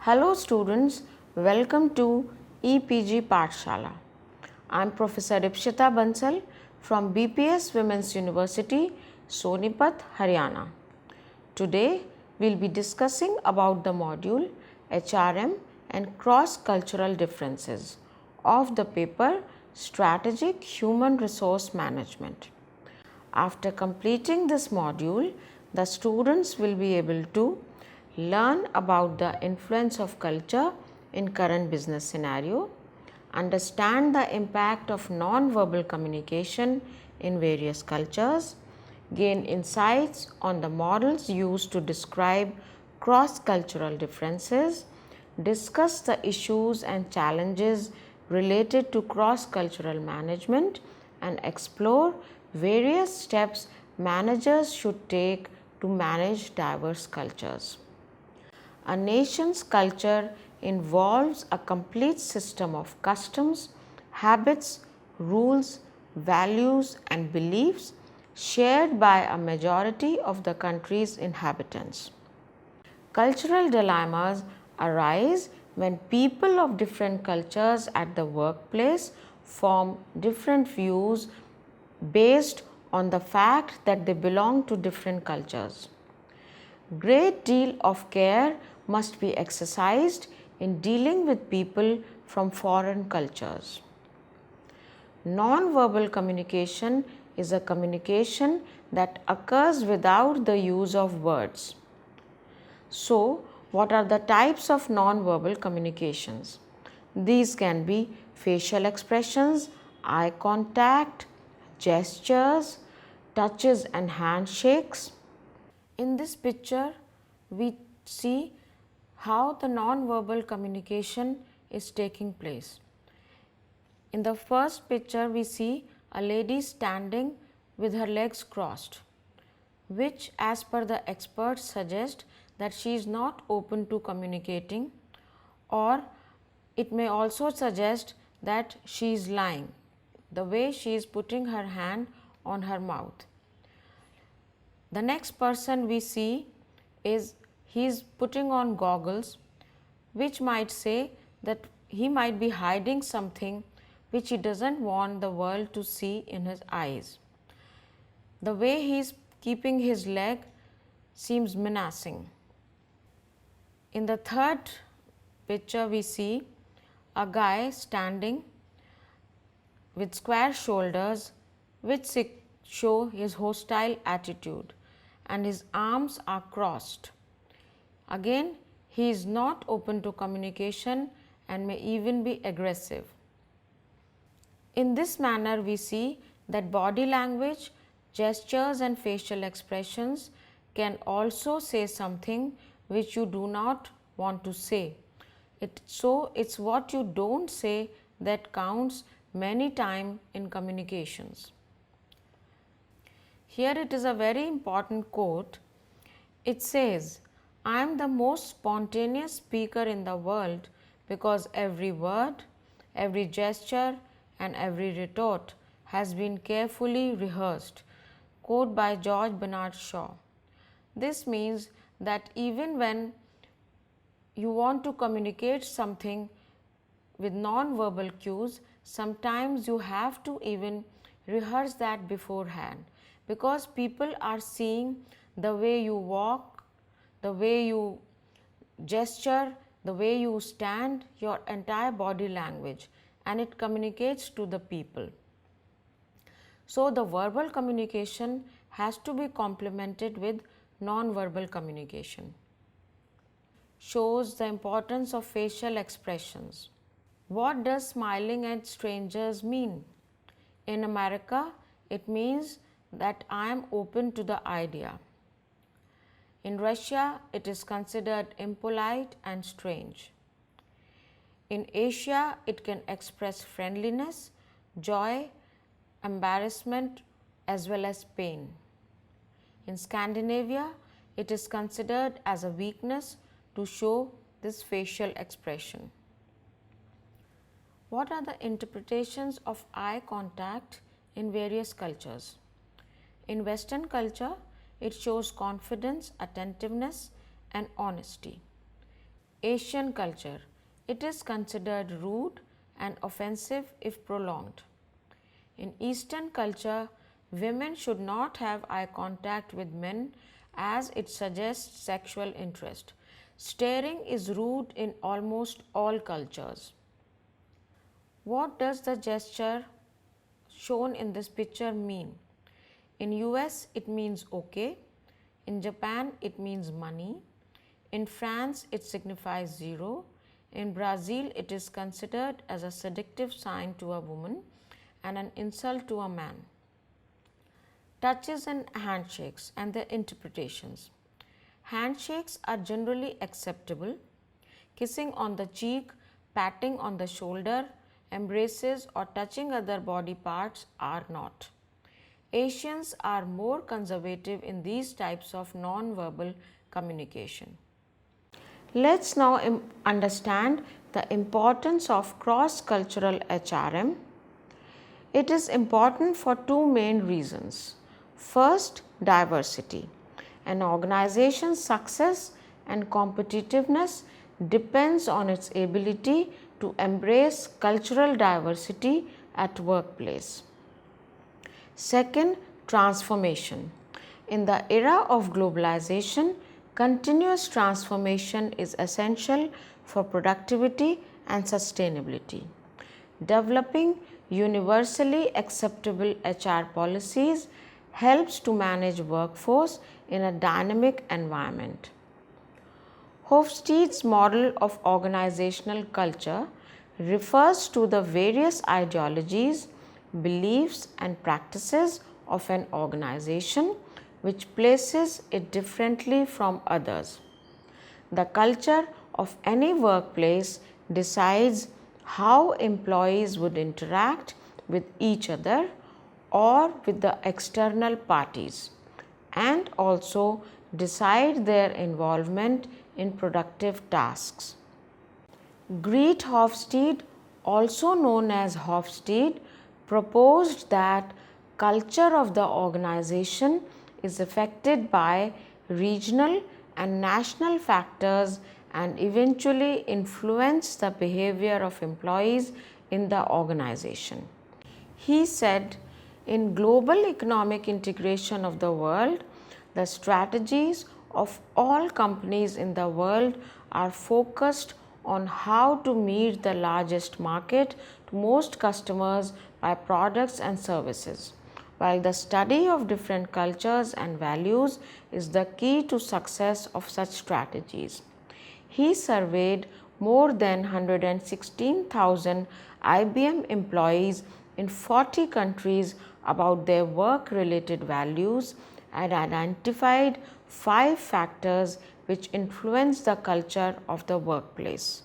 Hello students, welcome to EPG Pathshala. I am Professor Ipshita Bansal from BPS Women's University, Sonipat, Haryana. Today we will be discussing about the module HRM and cross-cultural differences of the paper Strategic Human Resource Management. After completing this module, the students will be able to learn about the influence of culture in current business scenario, understand the impact of non-verbal communication in various cultures, gain insights on the models used to describe cross-cultural differences, discuss the issues and challenges related to cross-cultural management, and explore various steps managers should take to manage diverse cultures. A nation's culture involves a complete system of customs, habits, rules, values, and beliefs shared by a majority of the country's inhabitants. Cultural dilemmas arise when people of different cultures at the workplace form different views based on the fact that they belong to different cultures. Great deal of care must be exercised in dealing with people from foreign cultures. Non-verbal communication is a communication that occurs without the use of words. So, what are the types of non-verbal communications? These can be facial expressions, eye contact, gestures, touches and handshakes. In this picture, we see how the non-verbal communication is taking place. In the first picture, we see a lady standing with her legs crossed, which as per the experts suggest that she is not open to communicating, or it may also suggest that she is lying, the way she is putting her hand on her mouth. The next person we see is he is putting on goggles, which might say that he might be hiding something which he does not want the world to see in his eyes. The way he is keeping his leg seems menacing. In the third picture, we see a guy standing with square shoulders, which show his hostile attitude, and his arms are crossed. Again, he is not open to communication and may even be aggressive. In this manner, we see that body language, gestures and facial expressions can also say something which you do not want to say. So, it is what you do not say that counts many times in communications. Here it is a very important quote. It says, "I am the most spontaneous speaker in the world because every word, every gesture and every retort has been carefully rehearsed." Quote by George Bernard Shaw. This means that even when you want to communicate something with non-verbal cues, sometimes you have to even rehearse that beforehand, because people are seeing the way you walk, the way you gesture, the way you stand, your entire body language, and it communicates to the people. So, the verbal communication has to be complemented with non-verbal communication. Shows the importance of facial expressions. What does smiling at strangers mean? In America, it means that I am open to the idea. In Russia, it is considered impolite and strange. In Asia, it can express friendliness, joy, embarrassment as well as pain. In Scandinavia, it is considered as a weakness to show this facial expression. What are the interpretations of eye contact in various cultures? In Western culture, it shows confidence, attentiveness and honesty. Asian culture. It is considered rude and offensive if prolonged. In Eastern culture, women should not have eye contact with men as it suggests sexual interest. Staring is rude in almost all cultures. What does the gesture shown in this picture mean? In US it means okay, in Japan it means money, in France it signifies zero, in Brazil it is considered as a seductive sign to a woman and an insult to a man. Touches and handshakes and their interpretations. Handshakes are generally acceptable. Kissing on the cheek, patting on the shoulder, embraces or touching other body parts are not. Asians are more conservative in these types of non-verbal communication. Let's now understand the importance of cross-cultural HRM. It is important for two main reasons. First, diversity. An organization's success and competitiveness depends on its ability to embrace cultural diversity at workplace. Second, transformation. In the era of globalization, continuous transformation is essential for productivity and sustainability. Developing universally acceptable HR policies helps to manage workforce in a dynamic environment. Hofstede's model of organizational culture refers to the various ideologies, beliefs and practices of an organization which places it differently from others. The culture of any workplace decides how employees would interact with each other or with the external parties, and also decide their involvement in productive tasks. Greet Hofstede, also known as Hofstede, proposed that culture of the organization is affected by regional and national factors and eventually influence the behavior of employees in the organization. He said, in global economic integration of the world, the strategies of all companies in the world are focused on how to meet the largest market to most customers by products and services, while the study of different cultures and values is the key to success of such strategies. He surveyed more than 116,000 IBM employees in 40 countries about their work-related values and identified 5 factors which influence the culture of the workplace.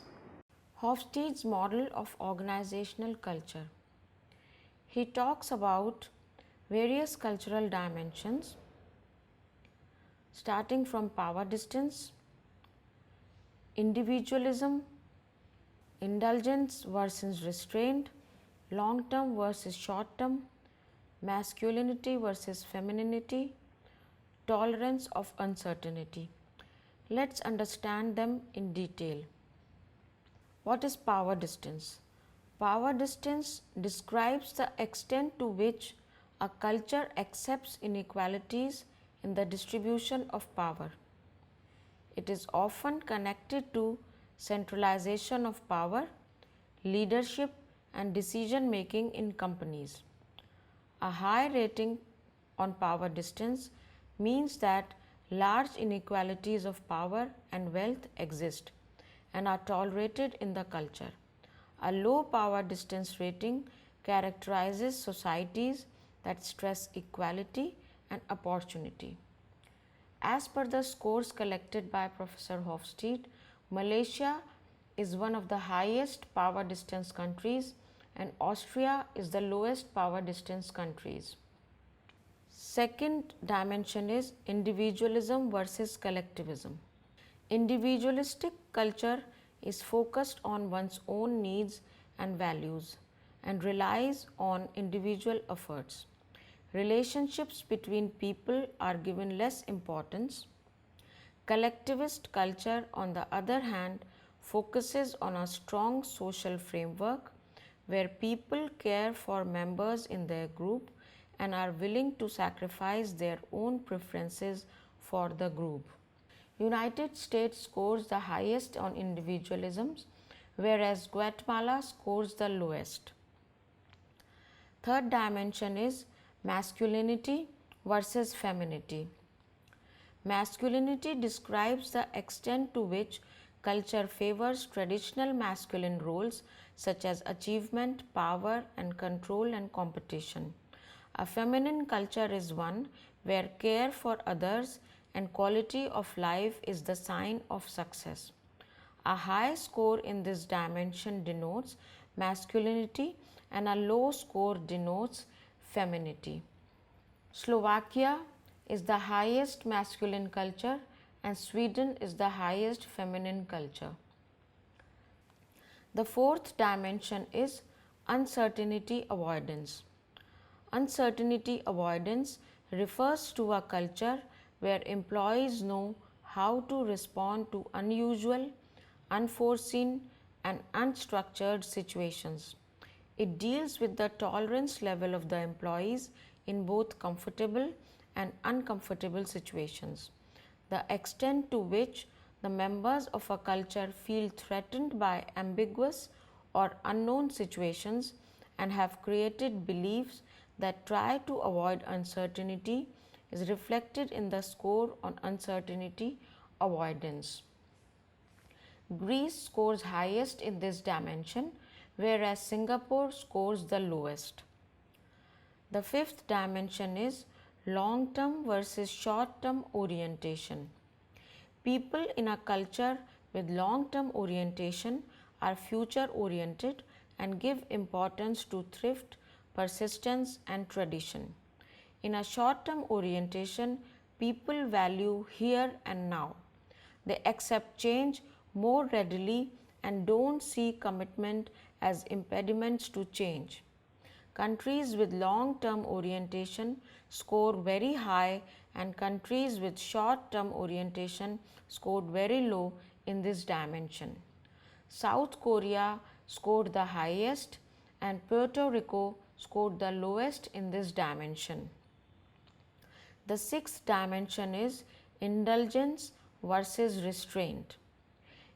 Hofstede's model of organizational culture. He talks about various cultural dimensions starting from power distance, individualism, indulgence versus restraint, long term versus short term, masculinity versus femininity, tolerance of uncertainty. Let's understand them in detail. What is power distance? Power distance describes the extent to which a culture accepts inequalities in the distribution of power. It is often connected to centralization of power, leadership and decision making in companies. A high rating on power distance means that large inequalities of power and wealth exist and are tolerated in the culture. A low power distance rating characterizes societies that stress equality and opportunity. As per the scores collected by Professor Hofstede, Malaysia is one of the highest power distance countries and Austria is the lowest power distance countries. Second dimension is individualism versus collectivism. Individualistic culture is focused on one's own needs and values and relies on individual efforts. Relationships between people are given less importance. Collectivist culture, on the other hand, focuses on a strong social framework where people care for members in their group and are willing to sacrifice their own preferences for the group. United States scores the highest on individualism, whereas Guatemala scores the lowest. Third dimension is masculinity versus femininity. Masculinity describes the extent to which culture favors traditional masculine roles such as achievement, power, and control and competition. A feminine culture is one where care for others and quality of life is the sign of success. A high score in this dimension denotes masculinity and a low score denotes femininity. Slovakia is the highest masculine culture and Sweden is the highest feminine culture. The fourth dimension is uncertainty avoidance. Uncertainty avoidance refers to a culture where employees know how to respond to unusual, unforeseen, and unstructured situations. It deals with the tolerance level of the employees in both comfortable and uncomfortable situations. The extent to which the members of a culture feel threatened by ambiguous or unknown situations and have created beliefs that try to avoid uncertainty is reflected in the score on uncertainty avoidance. Greece scores highest in this dimension, whereas Singapore scores the lowest. The fifth dimension is long-term versus short-term orientation. People in a culture with long-term orientation are future-oriented and give importance to thrift, persistence, and tradition. In a short-term orientation, people value here and now. They accept change more readily and don't see commitment as impediments to change. Countries with long-term orientation score very high and countries with short-term orientation scored very low in this dimension. South Korea scored the highest and Puerto Rico scored the lowest in this dimension. The sixth dimension is indulgence versus restraint.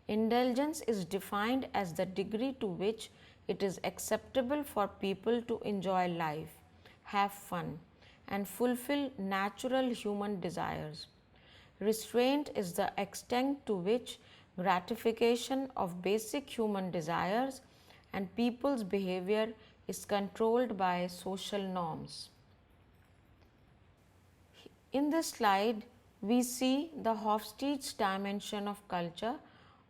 Indulgence is defined as the degree to which it is acceptable for people to enjoy life, have fun, and fulfill natural human desires. Restraint is the extent to which gratification of basic human desires and people's behavior is controlled by social norms. In this slide, we see the Hofstede's dimension of culture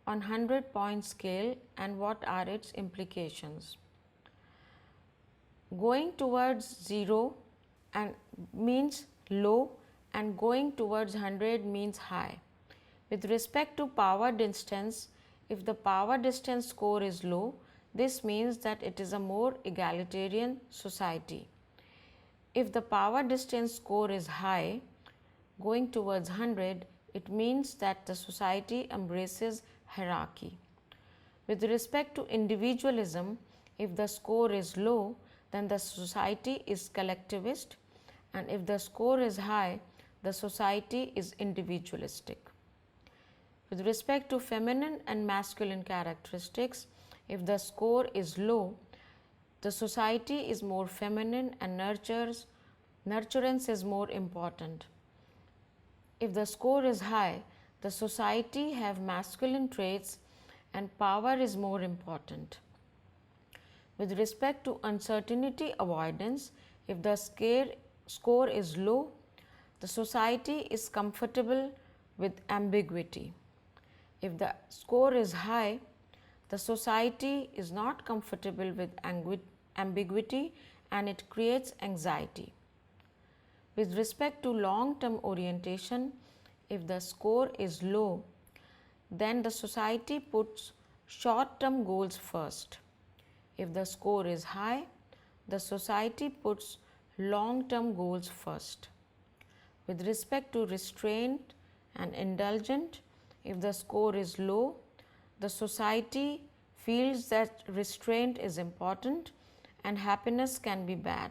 on 100-point scale and what are its implications. Going towards 0 and means low and going towards 100 means high. With respect to power distance, if the power distance score is low, this means that it is a more egalitarian society. If the power distance score is high, going towards 100, it means that the society embraces hierarchy. With respect to individualism, if the score is low, then the society is collectivist, and if the score is high, the society is individualistic. With respect to feminine and masculine characteristics, if the score is low, the society is more feminine and nurturance is more important. If the score is high, the society have masculine traits and power is more important. With respect to uncertainty avoidance, if the score is low, the society is comfortable with ambiguity. If the score is high, the society is not comfortable with ambiguity and it creates anxiety. With respect to long-term orientation, if the score is low, then the society puts short-term goals first. If the score is high, the society puts long-term goals first. With respect to restraint and indulgent, if the score is low, The society feels that restraint is important and happiness can be bad.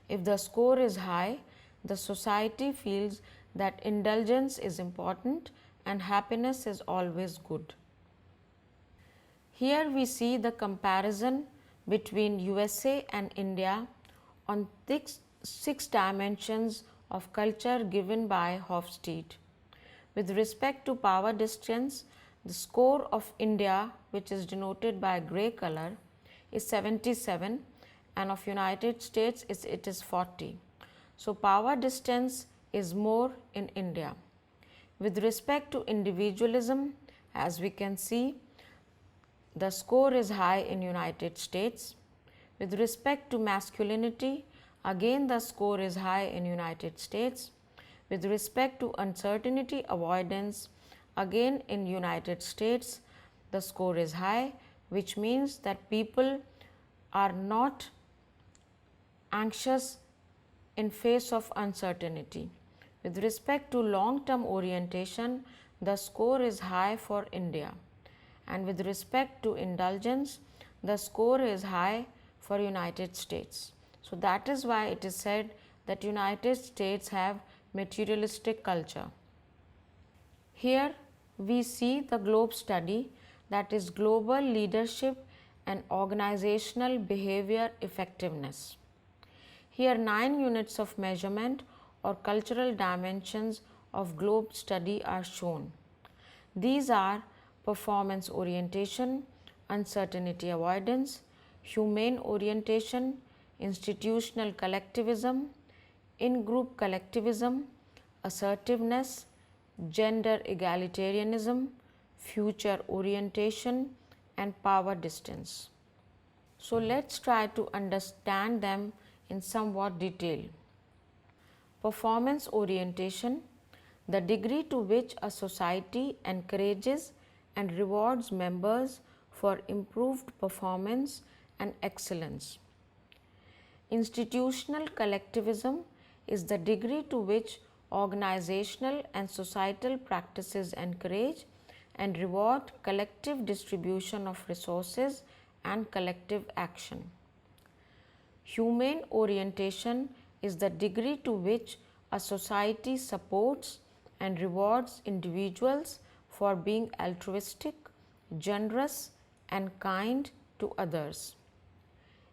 If the score is high, the society feels that indulgence is important and happiness is always good. Here we see the comparison between USA and India on six dimensions of culture given by Hofstede. With respect to power distance, the score of India, which is denoted by grey color, is 77 and of United States it is 40. So, power distance is more in India. With respect to individualism, as we can see, the score is high in United States. With respect to masculinity, again the score is high in United States. With respect to uncertainty avoidance, again in United States the score is high, which means that people are not anxious in face of uncertainty. With respect to long-term orientation, the score is high for India, and with respect to indulgence, the score is high for United States. So, that is why it is said that United States have materialistic culture. Here we see the globe study, that is global leadership and organizational behavior effectiveness. Here 9 units of measurement or cultural dimensions of globe study are shown. These are performance orientation, uncertainty avoidance, humane orientation, institutional collectivism, in-group collectivism, assertiveness, gender egalitarianism, future orientation and power distance. So, let us try to understand them in somewhat detail. Performance orientation, the degree to which a society encourages and rewards members for improved performance and excellence. Institutional collectivism is the degree to which organizational and societal practices encourage and reward collective distribution of resources and collective action. Humane orientation is the degree to which a society supports and rewards individuals for being altruistic, generous and kind to others.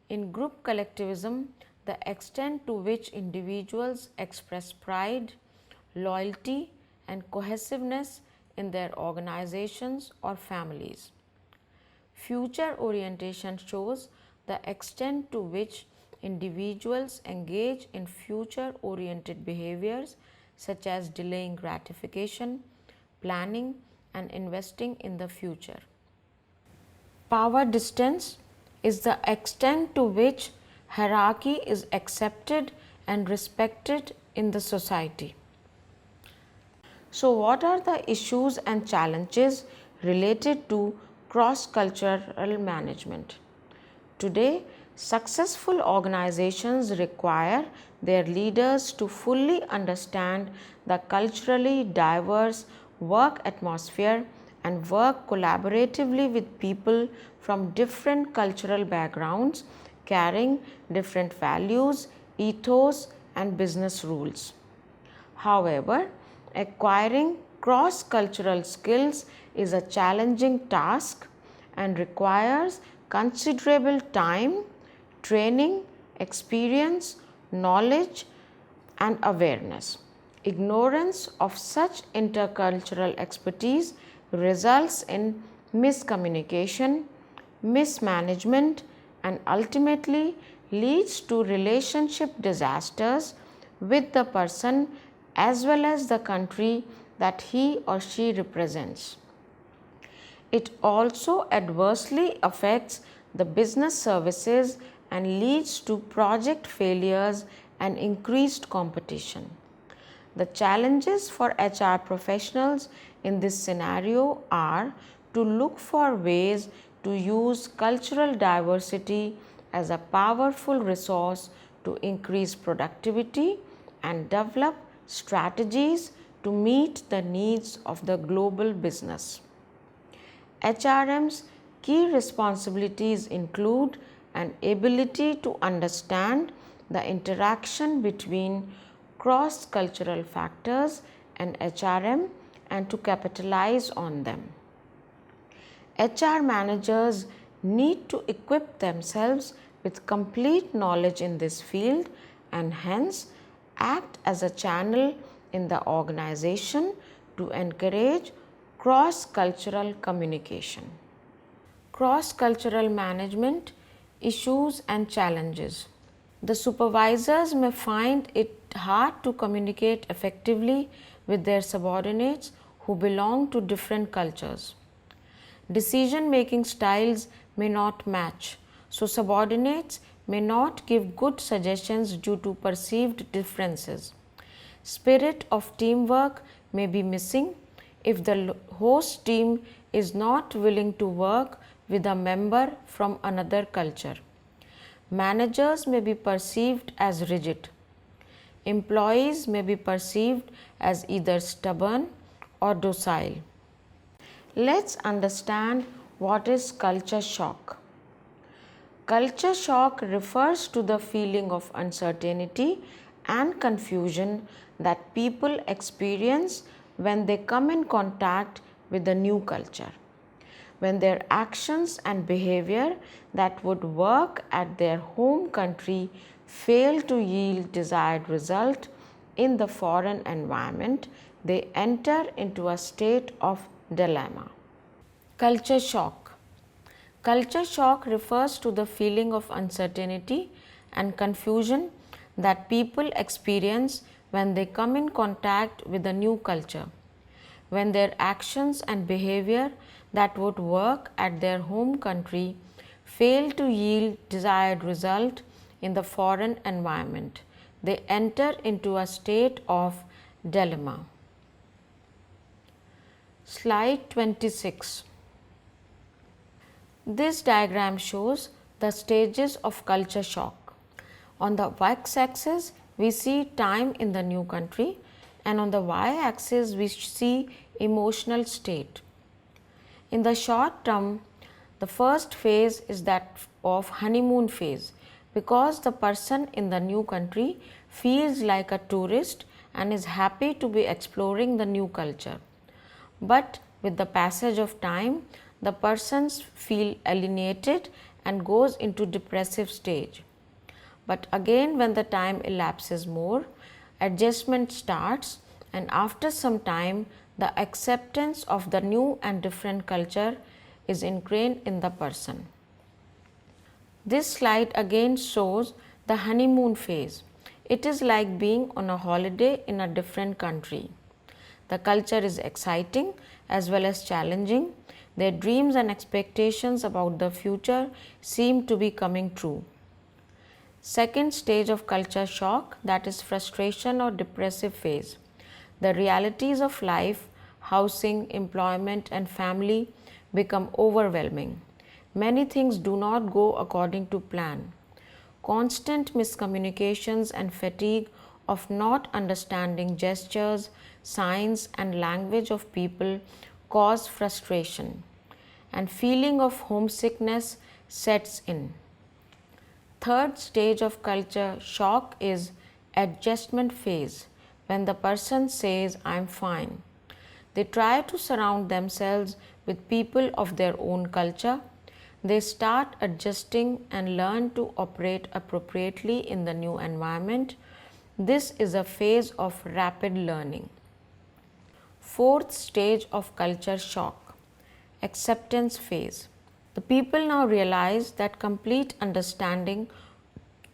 In group collectivism, the extent to which individuals express pride, loyalty and cohesiveness in their organizations or families. Future orientation shows the extent to which individuals engage in future oriented behaviors such as delaying gratification, planning and investing in the future. Power distance is the extent to which hierarchy is accepted and respected in the society. So, what are the issues and challenges related to cross-cultural management? Today, successful organizations require their leaders to fully understand the culturally diverse work atmosphere and work collaboratively with people from different cultural backgrounds carrying different values, ethos and business rules. However, acquiring cross-cultural skills is a challenging task and requires considerable time, training, experience, knowledge and awareness. Ignorance of such intercultural expertise results in miscommunication, mismanagement and ultimately leads to relationship disasters with the person as well as the country that he or she represents. It also adversely affects the business services and leads to project failures and increased competition. The challenges for HR professionals in this scenario are to look for ways to use cultural diversity as a powerful resource to increase productivity and develop strategies to meet the needs of the global business. HRM's key responsibilities include an ability to understand the interaction between cross-cultural factors and HRM and to capitalize on them. HR managers need to equip themselves with complete knowledge in this field and hence act as a channel in the organization to encourage cross-cultural communication. Cross-cultural management issues and challenges. The supervisors may find it hard to communicate effectively with their subordinates who belong to different cultures. Decision-making styles may not match, so subordinates may not give good suggestions due to perceived differences. Spirit of teamwork may be missing if the host team is not willing to work with a member from another culture. Managers may be perceived as rigid. Employees may be perceived as either stubborn or docile. Let's understand what is culture shock. Culture shock refers to the feeling of uncertainty and confusion that people experience when they come in contact with a new culture, when their actions and behavior that would work at their home country fail to yield desired result in the foreign environment, they enter into a state of dilemma. Culture shock. Culture shock refers to the feeling of uncertainty and confusion that people experience when they come in contact with a new culture, when their actions and behavior that would work at their home country fail to yield desired result in the foreign environment. They enter into a state of dilemma. Slide 26. This diagram shows the stages of culture shock. On the x-axis, we see time in the new country, and on the y-axis, we see emotional state. In the short term, the first phase is that of honeymoon phase, because the person in the new country feels like a tourist and is happy to be exploring the new culture. But with the passage of time, the persons feel alienated and goes into depressive stage. But again, when the time elapses more, adjustment starts, and after some time, the acceptance of the new and different culture is ingrained in the person. This slide again shows the honeymoon phase. It is like being on a holiday in a different country. The culture is exciting as well as challenging. Their dreams and expectations about the future seem to be coming true. Second stage of culture shock, that is frustration or depressive phase. The realities of life, housing, employment and family become overwhelming. Many things do not go according to plan. Constant miscommunications and fatigue of not understanding gestures, signs and language of people cause frustration, and feeling of homesickness sets in. Third stage of culture shock is adjustment phase, when the person says, "I am fine." They try to surround themselves with people of their own culture. They start adjusting and learn to operate appropriately in the new environment. This is a phase of rapid learning. Fourth stage of culture shock, acceptance phase. The people now realize that complete understanding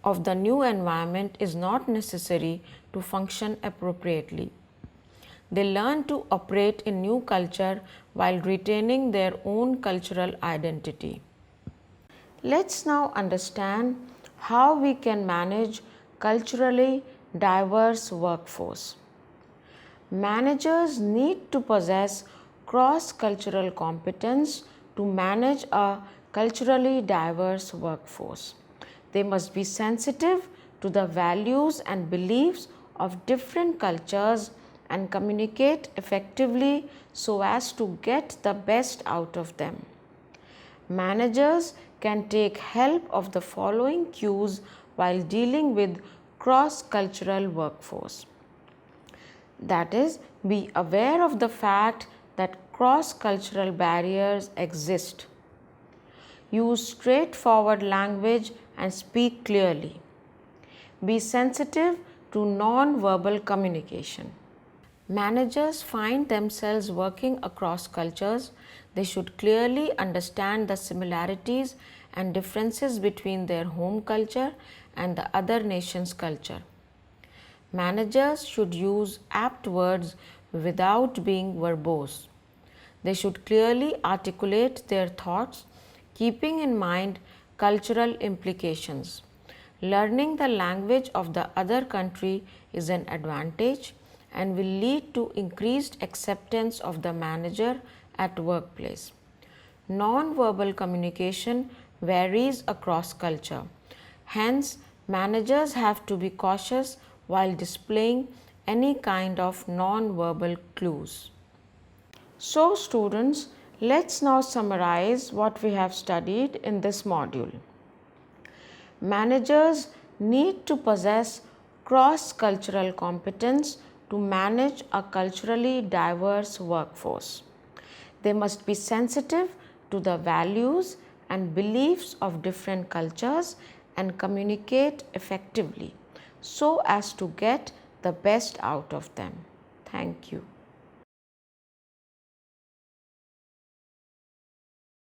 of the new environment is not necessary to function appropriately. They learn to operate in new culture while retaining their own cultural identity. Let's now understand how we can manage culturally diverse workforce. Managers need to possess cross-cultural competence to manage a culturally diverse workforce. They must be sensitive to the values and beliefs of different cultures and communicate effectively so as to get the best out of them. Managers can take help of the following cues while dealing with cross-cultural workforce. That is, be aware of the fact that cross-cultural barriers exist. Use straightforward language and speak clearly. Be sensitive to non-verbal communication. Managers find themselves working across cultures. They should clearly understand the similarities and differences between their home culture and the other nation's culture. Managers should use apt words without being verbose. They should clearly articulate their thoughts, keeping in mind cultural implications. Learning the language of the other country is an advantage and will lead to increased acceptance of the manager at workplace. Non-verbal communication varies across culture. Hence, managers have to be cautious while displaying any kind of non-verbal clues. So students, let's now summarize what we have studied in this module. Managers need to possess cross-cultural competence to manage a culturally diverse workforce. They must be sensitive to the values and beliefs of different cultures and communicate effectively so as to get the best out of them. Thank you.